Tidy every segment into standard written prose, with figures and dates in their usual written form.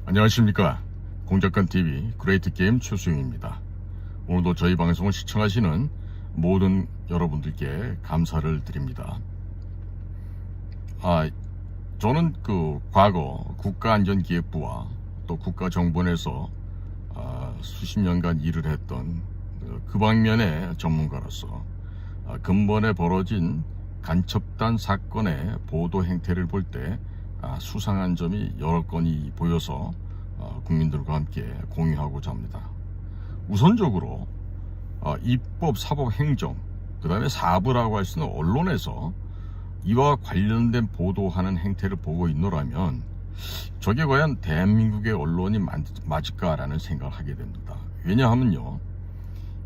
안녕하십니까. 공작관TV 그레이트게임 최수영입니다. 오늘도 저희 방송을 시청하시는 모든 여러분들께 감사를 드립니다. 저는 과거 국가안전기획부와 또 국가정보원에서 수십 년간 일을 했던 그 방면의 전문가로서 근본에 벌어진 간첩단 사건의 보도 행태를 볼 때 수상한 점이 여러 건이 보여서 국민들과 함께 공유하고자 합니다. 우선적으로 입법, 사법, 행정, 그 다음에 사부라고 할 수 있는 언론에서 이와 관련된 보도하는 행태를 보고 있노라면 저게 과연 대한민국의 언론이 맞을까라는 생각을 하게 됩니다. 왜냐하면요,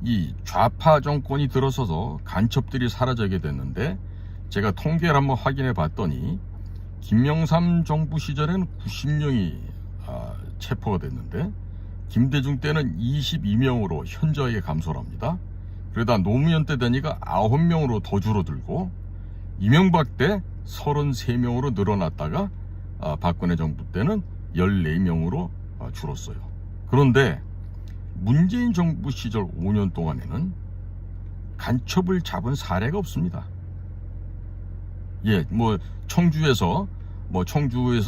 이 좌파 정권이 들어서서 간첩들이 사라지게 됐는데, 제가 통계를 한번 확인해 봤더니 김영삼 정부 시절에는 90명이 체포가 됐는데 김대중 때는 22명으로 현저하게 감소를 합니다. 그러다 노무현 때 되니까 9명으로 더 줄어들고, 이명박 때 33명으로 늘어났다가 박근혜 정부 때는 14명으로 줄었어요. 그런데 문재인 정부 시절 5년 동안에는 간첩을 잡은 사례가 없습니다. 청주에서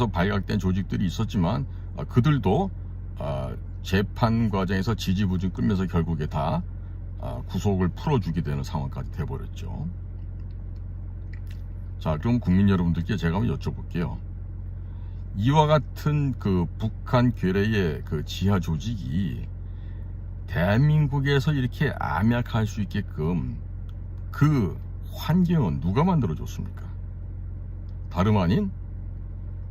발각된 조직들이 있었지만 그들도 재판 과정에서 지지부진 끌면서 결국에 다 구속을 풀어주게 되는 상황까지 돼버렸죠. 자, 그럼 국민 여러분들께 제가 한번 여쭤볼게요. 이와 같은 북한 괴뢰의 지하 조직이 대한민국에서 이렇게 암약할 수 있게끔 그 환경은 누가 만들어줬습니까? 다름 아닌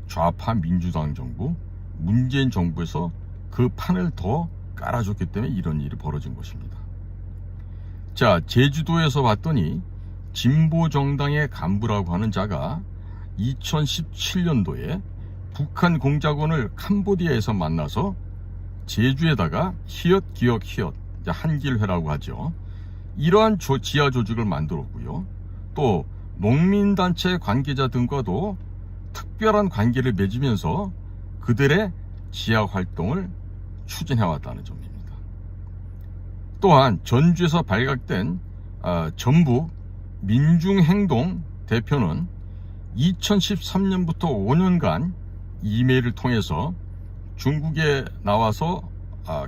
좌파 민주당 정부, 문재인 정부에서 그 판을 더 깔아줬기 때문에 이런 일이 벌어진 것입니다. 자, 제주도에서 봤더니 진보 정당의 간부라고 하는 자가 2017년도에 북한 공작원을 캄보디아에서 만나서 제주에다가 히읗 한길회라고 하죠. 이러한 지하 조직을 만들었고요. 또 농민단체 관계자 등과도 특별한 관계를 맺으면서 그들의 지하 활동을 추진해왔다는 점입니다. 또한 전주에서 발각된 전북 민중행동 대표는 2013년부터 5년간 이메일을 통해서 중국에 나와서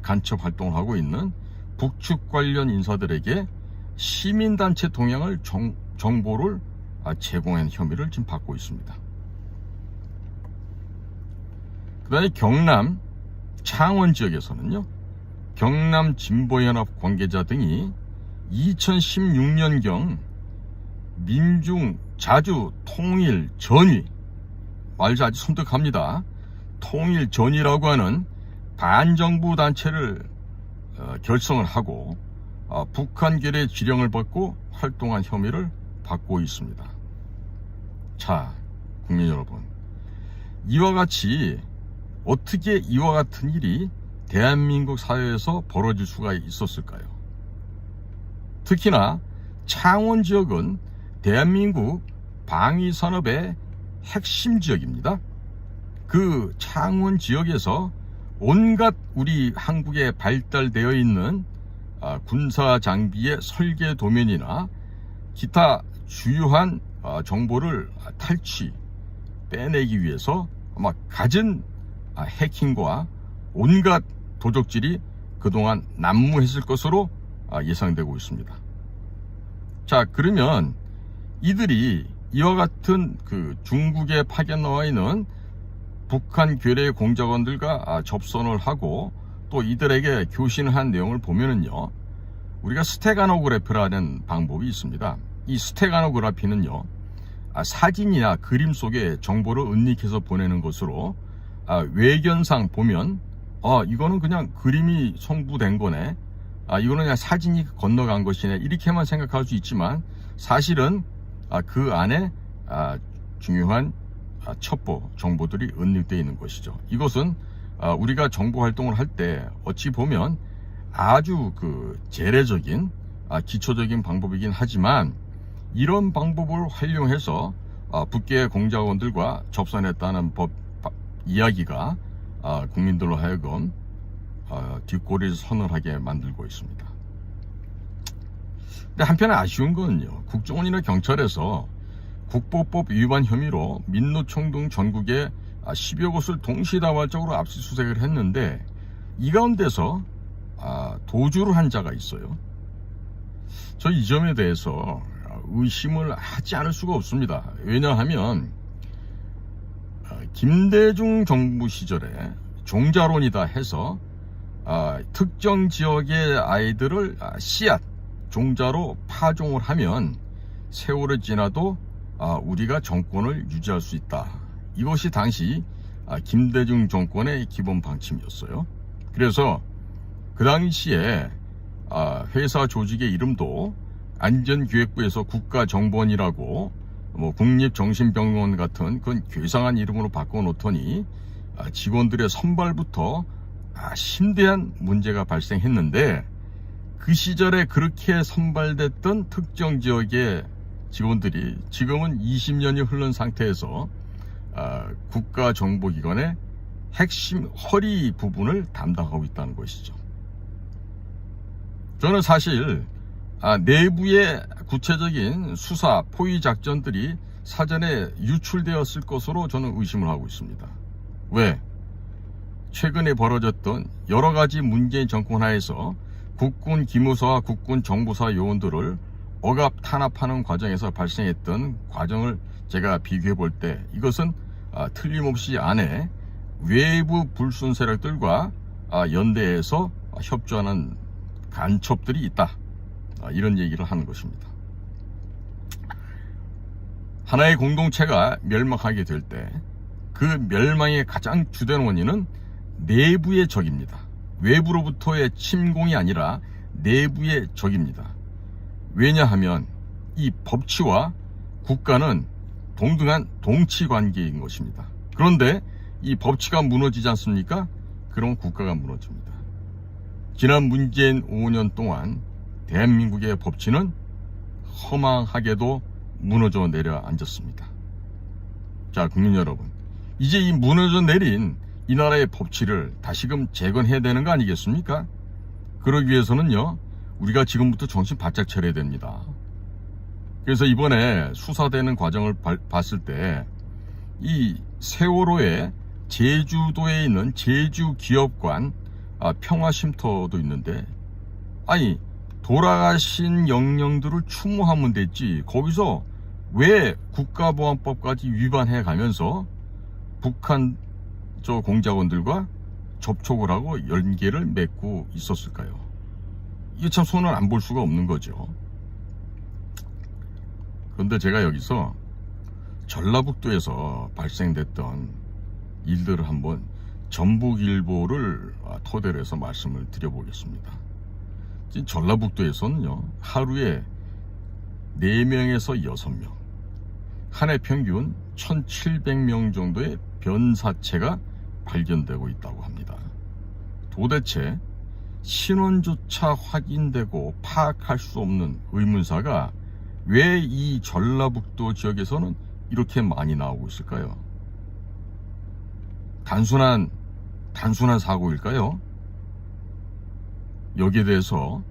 간첩 활동을 하고 있는 북측 관련 인사들에게 시민단체 동향을 정보를 제공한 혐의를 지금 받고 있습니다. 그 다음에 경남 창원 지역에서는요, 경남 진보연합 관계자 등이 2016년경 민중 자주 통일 전위, 말이 아주 섬뜩합니다. 통일 전위라고 하는 반정부 단체를 결성을 하고 북한 괴뢰 지령을 받고 활동한 혐의를 받고 있습니다. 자, 국민 여러분, 어떻게 이와 같은 일이 대한민국 사회에서 벌어질 수가 있었을까요? 특히나 창원 지역은 대한민국 방위산업의 핵심 지역입니다. 그 창원 지역에서 온갖 우리 한국에 발달되어 있는 군사 장비의 설계 도면이나 기타 주요한 정보를 빼내기 위해서 아마 갖은 해킹과 온갖 도적질이 그동안 난무했을 것으로 예상되고 있습니다. 자, 그러면 이들이 이와 같은 중국에 파견 나와 있는 북한 괴뢰 공작원들과 접선을 하고 또 이들에게 교신을 한 내용을 보면은요, 우리가 스테가노그래프라는 방법이 있습니다. 이 스테가노그래피는요, 사진이나 그림 속에 정보를 은닉해서 보내는 것으로 외견상 보면 이거는 그냥 그림이 첨부된 거네, 이거는 그냥 사진이 건너간 것이네, 이렇게만 생각할 수 있지만 사실은 그 안에 중요한 첩보 정보들이 은닉되어 있는 것이죠. 이것은 우리가 정보 활동을 할 때 어찌 보면 아주 재래적인 기초적인 방법이긴 하지만, 이런 방법을 활용해서 북괴 공작원들과 접선했다는 이야기가 국민들로 하여금 뒷꼬리를 서늘하게 만들고 있습니다. 근데 한편 아쉬운 건요, 국정원이나 경찰에서 국보법 위반 혐의로 민노총 등 전국에 10여 곳을 동시다발적으로 압수수색을 했는데, 이 가운데서 도주를 한 자가 있어요. 저 이 점에 대해서 의심을 하지 않을 수가 없습니다. 왜냐하면 김대중 정부 시절에 종자론이다 해서 특정 지역의 아이들을 씨앗 종자로 파종을 하면 세월이 지나도 우리가 정권을 유지할 수 있다. 이것이 당시 김대중 정권의 기본 방침이었어요. 그래서 그 당시에 회사 조직의 이름도 안전기획부에서 국가정보원이라고 국립정신병원 같은 그런 괴상한 이름으로 바꿔놓더니 직원들의 선발부터 심대한 문제가 발생했는데, 그 시절에 그렇게 선발됐던 특정 지역의 직원들이 지금은 20년이 흐른 상태에서 국가정보기관의 핵심 허리 부분을 담당하고 있다는 것이죠. 저는 사실 내부의 구체적인 수사 포위 작전들이 사전에 유출되었을 것으로 저는 의심을 하고 있습니다. 왜? 최근에 벌어졌던 여러 가지 문재인 정권 하에서 국군 기무사와 국군 정보사 요원들을 억압 탄압하는 과정에서 발생했던 과정을 제가 비교해 볼 때, 이것은 틀림없이 안에 외부 불순 세력들과 연대해서 협조하는 간첩들이 있다, 이런 얘기를 하는 것입니다. 하나의 공동체가 멸망하게 될 때 그 멸망의 가장 주된 원인은 내부의 적입니다. 외부로부터의 침공이 아니라 내부의 적입니다. 왜냐하면 이 법치와 국가는 동등한 동치 관계인 것입니다. 그런데 이 법치가 무너지지 않습니까? 그럼 국가가 무너집니다. 지난 문재인 5년 동안 대한민국의 법치는 허망하게도 무너져 내려앉았습니다. 자, 국민 여러분, 이제 이 무너져 내린 이 나라의 법치를 다시금 재건해야 되는 거 아니겠습니까? 그러기 위해서는요, 우리가 지금부터 정신 바짝 차려야 됩니다. 그래서 이번에 수사되는 과정을 봤을 때 이 세월호에 제주도에 있는 제주기업관 평화쉼터도 있는데, 아니 돌아가신 영령들을 추모하면 됐지, 거기서 왜 국가보안법까지 위반해 가면서 북한 공작원들과 접촉을 하고 연계를 맺고 있었을까요? 이게 참 손을 안 볼 수가 없는 거죠. 그런데 제가 여기서 전라북도에서 발생됐던 일들을 한번 전북일보를 토대로 해서 말씀을 드려보겠습니다. 지금 전라북도에서는요, 하루에 4명에서 6명, 한 해 평균 1700명 정도의 변사체가 발견되고 있다고 합니다. 도대체 신원조차 확인되고 파악할 수 없는 의문사가 왜 이 전라북도 지역에서는 이렇게 많이 나오고 있을까요? 단순한 사고일까요? 여기에 대해서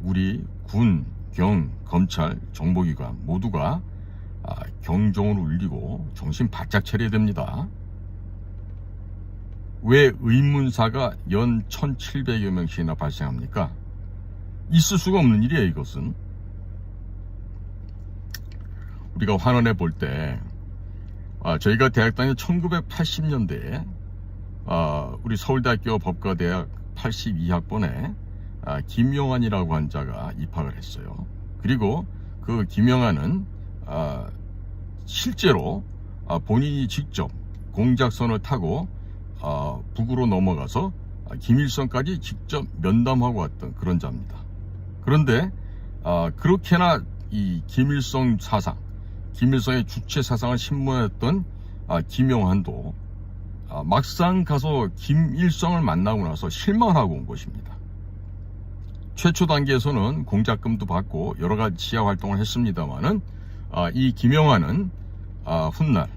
우리 군, 경, 검찰, 정보기관 모두가 경종을 울리고 정신 바짝 차려야 됩니다. 왜 의문사가 연 1700여 명씩이나 발생합니까? 있을 수가 없는 일이에요, 이것은. 우리가 환원해 볼 때, 저희가 대학 다닐 1980년대에 우리 서울대학교 법과대학 82학번에 김영환이라고 한 자가 입학을 했어요. 그리고 그 김영환은 실제로 본인이 직접 공작선을 타고 북으로 넘어가서 김일성까지 직접 면담하고 왔던 그런 자입니다. 그런데 그렇게나 이 김일성 사상, 김일성의 주체 사상을 신봉했던 김영환도 막상 가서 김일성을 만나고 나서 실망하고 온 것입니다. 최초 단계에서는 공작금도 받고 여러 가지 지하 활동을 했습니다만은 이 김영환은 훗날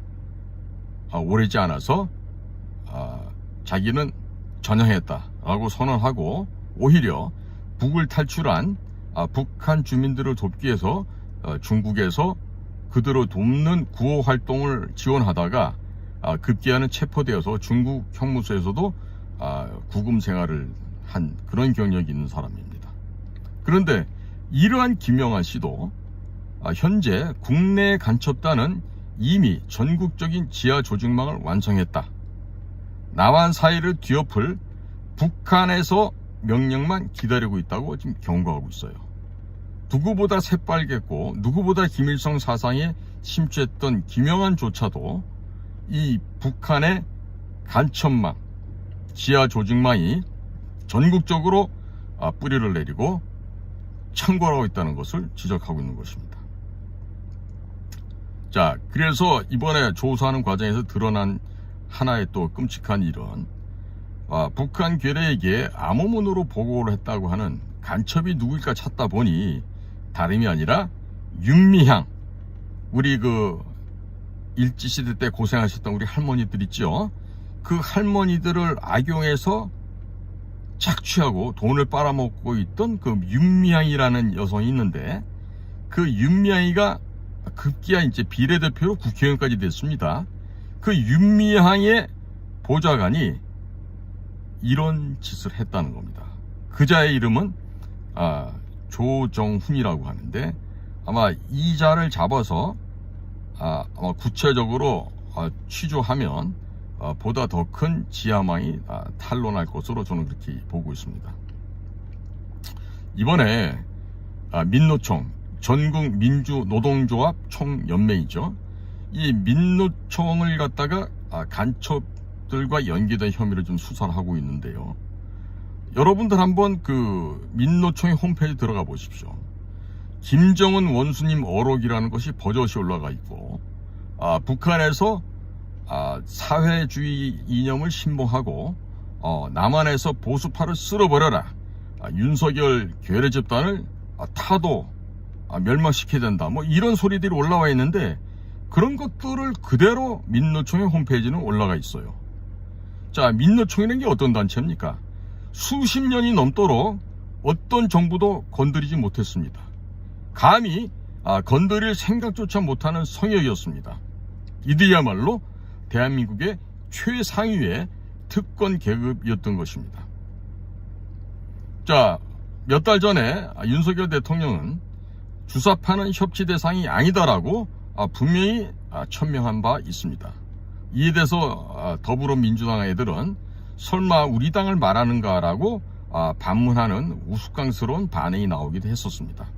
오래지 않아서 자기는 전향했다라고 선언하고 오히려 북을 탈출한 북한 주민들을 돕기 위해서 중국에서 그들을 돕는 구호 활동을 지원하다가 급기야는 체포되어서 중국 형무소에서도 구금 생활을 한 그런 경력이 있는 사람입니다. 그런데 이러한 김영한 씨도 현재 국내 간첩단은 이미 전국적인 지하 조직망을 완성했다. 남한 사이를 뒤엎을 북한에서 명령만 기다리고 있다고 지금 경고하고 있어요. 누구보다 새빨갰고 누구보다 김일성 사상에 심취했던 김영한조차도 이 북한의 간첩망, 지하 조직망이 전국적으로 뿌리를 내리고 창궐하고 있다는 것을 지적하고 있는 것입니다. 자, 그래서 이번에 조사하는 과정에서 드러난 하나의 또 끔찍한 일은 북한 괴뢰에게 암호문으로 보고를 했다고 하는 간첩이 누구일까 찾다 보니 다름이 아니라 윤미향, 우리 그 일제시대 때 고생하셨던 우리 할머니들 있죠. 그 할머니들을 악용해서 착취하고 돈을 빨아먹고 있던 그 윤미향이라는 여성이 있는데, 그 윤미향이가 급기야 이제 비례대표로 국회의원까지 됐습니다. 그 윤미향의 보좌관이 이런 짓을 했다는 겁니다. 그자의 이름은 조정훈이라고 하는데, 아마 이 자를 잡아서 아마 구체적으로 취조하면 보다 더 큰 지하망이 탄로날 것으로 저는 그렇게 보고 있습니다. 이번에 민노총, 전국민주노동조합 총연맹이죠. 이 민노총을 갖다가 간첩들과 연계된 혐의를 좀 수사를 하고 있는데요. 여러분들 한번 그 민노총의 홈페이지 들어가 보십시오. 김정은 원수님 어록이라는 것이 버젓이 올라가 있고, 북한에서 사회주의 이념을 신봉하고 남한에서 보수파를 쓸어버려라, 윤석열 괴뢰 집단을 타도 멸망시켜야 된다, 뭐 이런 소리들이 올라와 있는데, 그런 것들을 그대로 민노총의 홈페이지는 올라가 있어요. 자, 민노총이라는 게 어떤 단체입니까? 수십 년이 넘도록 어떤 정부도 건드리지 못했습니다. 감히 건드릴 생각조차 못하는 성역이었습니다. 이들이야말로 대한민국의 최상위의 특권 계급이었던 것입니다. 자, 몇 달 전에 윤석열 대통령은 주사파는 협치 대상이 아니다라고 분명히 천명한 바 있습니다. 이에 대해서 더불어민주당 애들은 설마 우리 당을 말하는가라고 반문하는 우스꽝스러운 반응이 나오기도 했었습니다.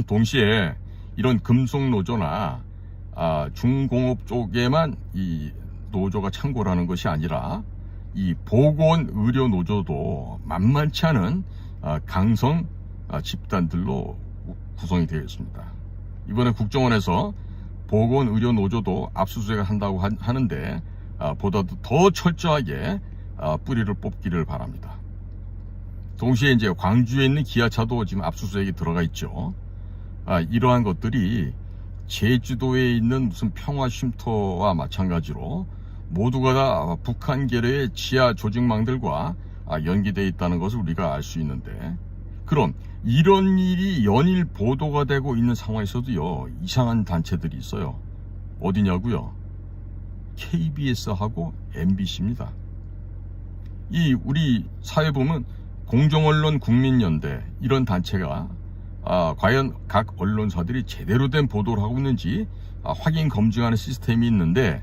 동시에 이런 금속노조나 중공업 쪽에만 이 노조가 창궐 하는 것이 아니라 이 보건의료노조도 만만치 않은 강성 집단들로 구성이 되어 있습니다. 이번에 국정원에서 보건의료노조도 압수수색을 한다고 하는데 보다도 더 철저하게 뿌리를 뽑기를 바랍니다. 동시에 이제 광주에 있는 기아차도 지금 압수수색이 들어가 있죠. 이러한 것들이 제주도에 있는 무슨 평화쉼터와 마찬가지로 모두가 다 북한 계열의 지하 조직망들과 연계되어 있다는 것을 우리가 알 수 있는데, 그럼 이런 일이 연일 보도가 되고 있는 상황에서도요, 이상한 단체들이 있어요. 어디냐고요? KBS하고 MBC입니다. 이 우리 사회 보면 공정언론 국민연대 이런 단체가 과연 각 언론사들이 제대로 된 보도를 하고 있는지 확인 검증하는 시스템이 있는데,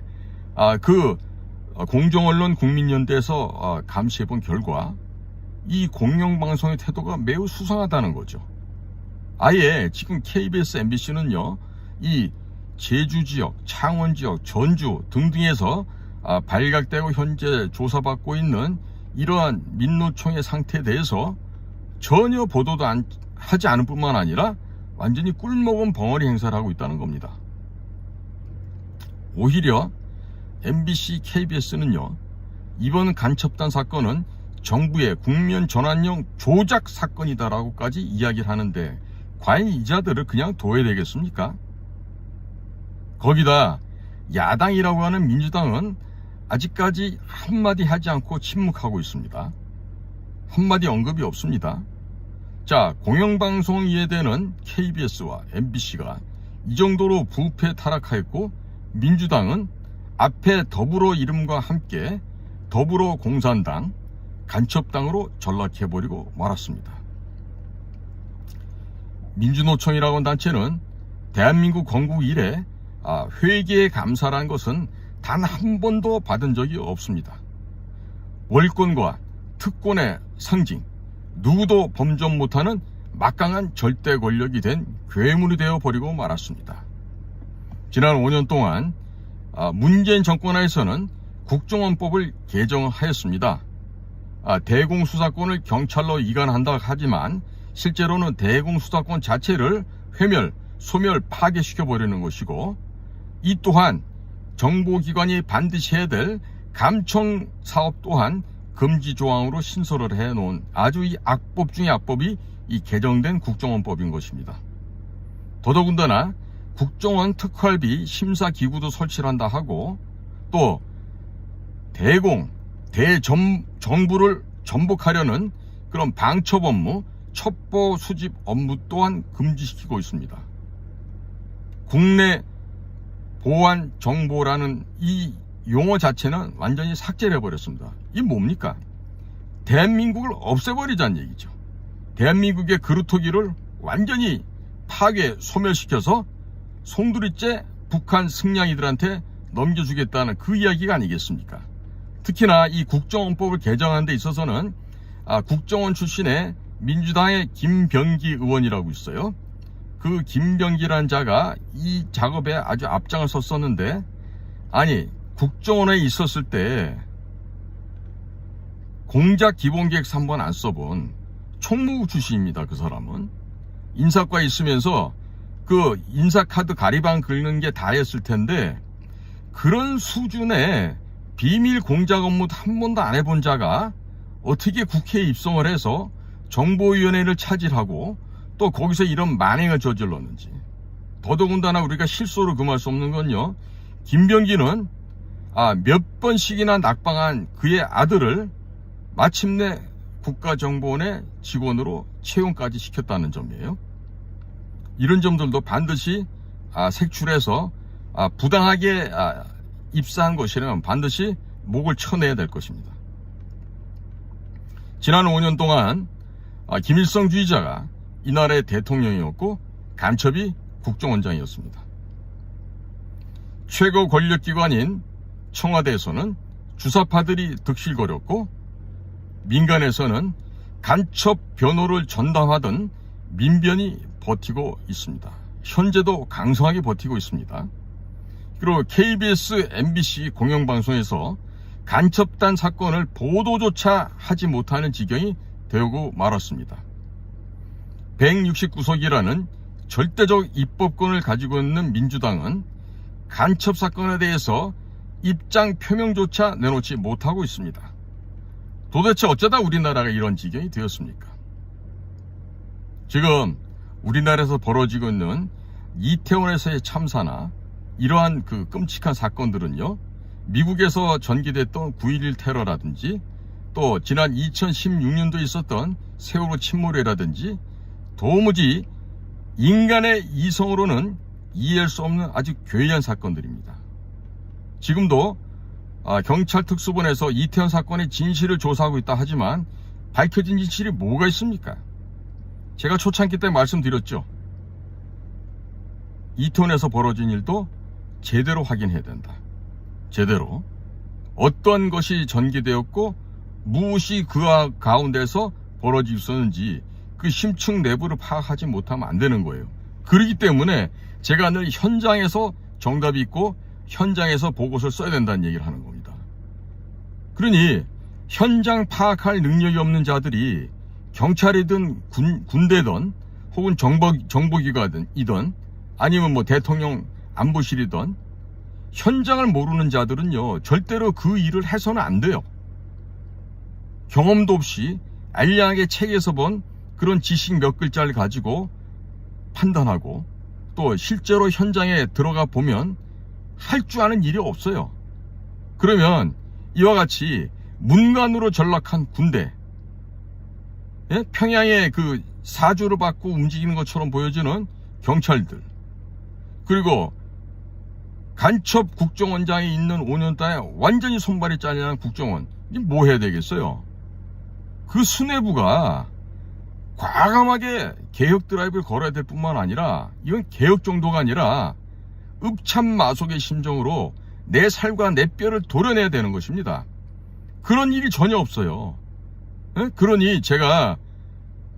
그 공정언론 국민연대에서 감시해본 결과 이 공영방송의 태도가 매우 수상하다는 거죠. 아예 지금 KBS, MBC는요, 이 제주 지역, 창원 지역, 전주 등등에서 발각되고 현재 조사받고 있는 이러한 민노총의 상태에 대해서 전혀 보도도 하지 않을 뿐만 아니라 완전히 꿀먹은 벙어리 행사를 하고 있다는 겁니다. 오히려 MBC, KBS는요, 이번 간첩단 사건은 정부의 국면 전환용 조작 사건이다라고까지 이야기를 하는데, 과연 이 자들을 그냥 둬야 되겠습니까? 거기다 야당이라고 하는 민주당은 아직까지 한마디 하지 않고 침묵하고 있습니다. 한마디 언급이 없습니다. 자, 공영방송 이해되는 KBS와 MBC가 이 정도로 부패 타락하였고, 민주당은 앞에 더불어 이름과 함께 더불어공산당, 간첩당으로 전락해버리고 말았습니다. 민주노총이라고 하는 단체는 대한민국 건국 이래 회계의 감사라는 것은 단 한 번도 받은 적이 없습니다. 월권과 특권의 상징, 누구도 범접 못하는 막강한 절대 권력이 된 괴물이 되어버리고 말았습니다. 지난 5년 동안 문재인 정권하에서는 국정원법을 개정하였습니다. 대공수사권을 경찰로 이관한다 하지만 실제로는 대공수사권 자체를 회멸, 소멸, 파괴시켜버리는 것이고, 이 또한 정보기관이 반드시 해야 될 감청 사업 또한 금지 조항으로 신설을 해놓은 아주 이 악법 중의 악법이 이 개정된 국정원법인 것입니다. 더더군다나 국정원 특활비 심사기구도 설치를 한다 하고, 또 대정부를 전복하려는 그런 방첩 업무, 첩보 수집 업무 또한 금지시키고 있습니다. 국내 보안 정보라는 이 용어 자체는 완전히 삭제를 해버렸습니다. 이게 뭡니까? 대한민국을 없애버리자는 얘기죠. 대한민국의 그루터기를 완전히 파괴, 소멸시켜서 송두리째 북한 승냥이들한테 넘겨주겠다는 그 이야기가 아니겠습니까? 특히나 이 국정원법을 개정하는 데 있어서는 국정원 출신의 민주당의 김병기 의원이라고 있어요. 그 김병기라는 자가 이 작업에 아주 앞장을 섰었는데, 아니 국정원에 있었을 때 공작 기본계획서 한 번 안 써본 총무국 출신입니다. 그 사람은 인사과에 있으면서 그 인사카드 가리방 긁는 게 다였을 텐데, 그런 수준의 비밀 공작 업무도 한 번도 안 해본 자가 어떻게 국회에 입성을 해서 정보위원회를 차지하고 또 거기서 이런 만행을 저질렀는지. 더더군다나 우리가 실소로 금할 수 없는 건요, 김병기는 몇 번씩이나 낙방한 그의 아들을 마침내 국가정보원의 직원으로 채용까지 시켰다는 점이에요. 이런 점들도 반드시 색출해서 부당하게 입사한 것이라면 반드시 목을 쳐내야 될 것입니다. 지난 5년 동안 김일성주의자가 이 나라의 대통령이었고 간첩이 국정원장이었습니다. 최고 권력기관인 청와대에서는 주사파들이 득실거렸고, 민간에서는 간첩 변호를 전담하던 민변이 버티고 있습니다. 현재도 강성하게 버티고 있습니다. 그리고 KBS, MBC 공영방송에서 간첩단 사건을 보도조차 하지 못하는 지경이 되고 말았습니다. 169석이라는 절대적 입법권을 가지고 있는 민주당은 간첩 사건에 대해서 입장 표명조차 내놓지 못하고 있습니다. 도대체 어쩌다 우리나라가 이런 지경이 되었습니까? 지금 우리나라에서 벌어지고 있는 이태원에서의 참사나 이러한 그 끔찍한 사건들은요, 미국에서 전개됐던 9.11 테러라든지 또 지난 2016년도에 있었던 세월호 침몰회라든지 도무지 인간의 이성으로는 이해할 수 없는 아주 괴이한 사건들입니다. 지금도 경찰 특수본에서 이태원 사건의 진실을 조사하고 있다 하지만 밝혀진 진실이 뭐가 있습니까? 제가 초창기 때 말씀드렸죠. 이태원에서 벌어진 일도 제대로 확인해야 된다. 제대로 어떤 것이 전개되었고 무엇이 그 가운데서 벌어지고 있었는지 그 심층 내부를 파악하지 못하면 안 되는 거예요. 그렇기 때문에 제가 늘 현장에서 정답이 있고 현장에서 보고서를 써야 된다는 얘기를 하는 겁니다. 그러니 현장 파악할 능력이 없는 자들이 경찰이든 군대든 혹은 정보기관이든 아니면 뭐 대통령 안보실이든 현장을 모르는 자들은요, 절대로 그 일을 해서는 안 돼요. 경험도 없이 알량하게 책에서 본 그런 지식 몇 글자를 가지고 판단하고 또 실제로 현장에 들어가 보면 할 줄 아는 일이 없어요. 그러면 이와 같이 문간으로 전락한 군대, 예? 평양에 그 사주를 받고 움직이는 것처럼 보여지는 경찰들, 그리고 간첩 국정원장에 있는 5년 동안에 완전히 손발이 잘려난 국정원, 이게 뭐 해야 되겠어요? 그 수뇌부가 과감하게 개혁 드라이브를 걸어야 될 뿐만 아니라, 이건 개혁 정도가 아니라 읍참마속의 심정으로 내 살과 내 뼈를 도려내야 되는 것입니다. 그런 일이 전혀 없어요. 예? 그러니 제가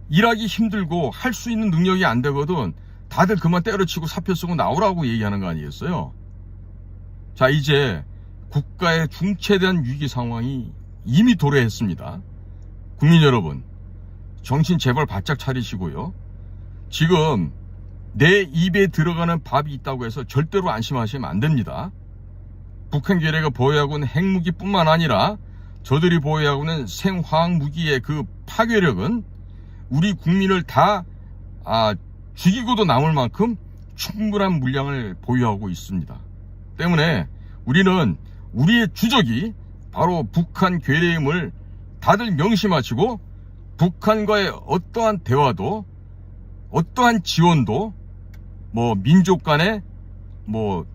일하기 힘들고 할 수 있는 능력이 안 되거든 다들 그만 때려치고 사표 쓰고 나오라고 얘기하는 거 아니겠어요? 자, 이제 국가의 중체대한 위기 상황이 이미 도래했습니다. 국민 여러분, 정신 제발 바짝 차리시고요. 지금 내 입에 들어가는 밥이 있다고 해서 절대로 안심하시면 안 됩니다. 북한 괴뢰가 보유하고 있는 핵무기뿐만 아니라 저들이 보유하고 있는 생화학무기의 그 파괴력은 우리 국민을 다 죽이고도 남을 만큼 충분한 물량을 보유하고 있습니다. 때문에 우리는 우리의 주적이 바로 북한 괴뢰임을 다들 명심하시고, 북한과의 어떠한 대화도, 어떠한 지원도, 뭐 민족 간의 뭐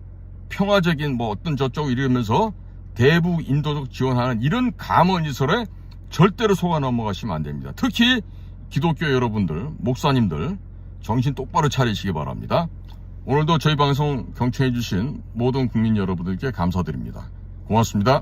평화적인 뭐 어떤 저쪽 이러면서 대북 인도적 지원하는 이런 감언이설에 절대로 속아 넘어가시면 안 됩니다. 특히 기독교 여러분들, 목사님들 정신 똑바로 차리시기 바랍니다. 오늘도 저희 방송 경청해 주신 모든 국민 여러분들께 감사드립니다. 고맙습니다.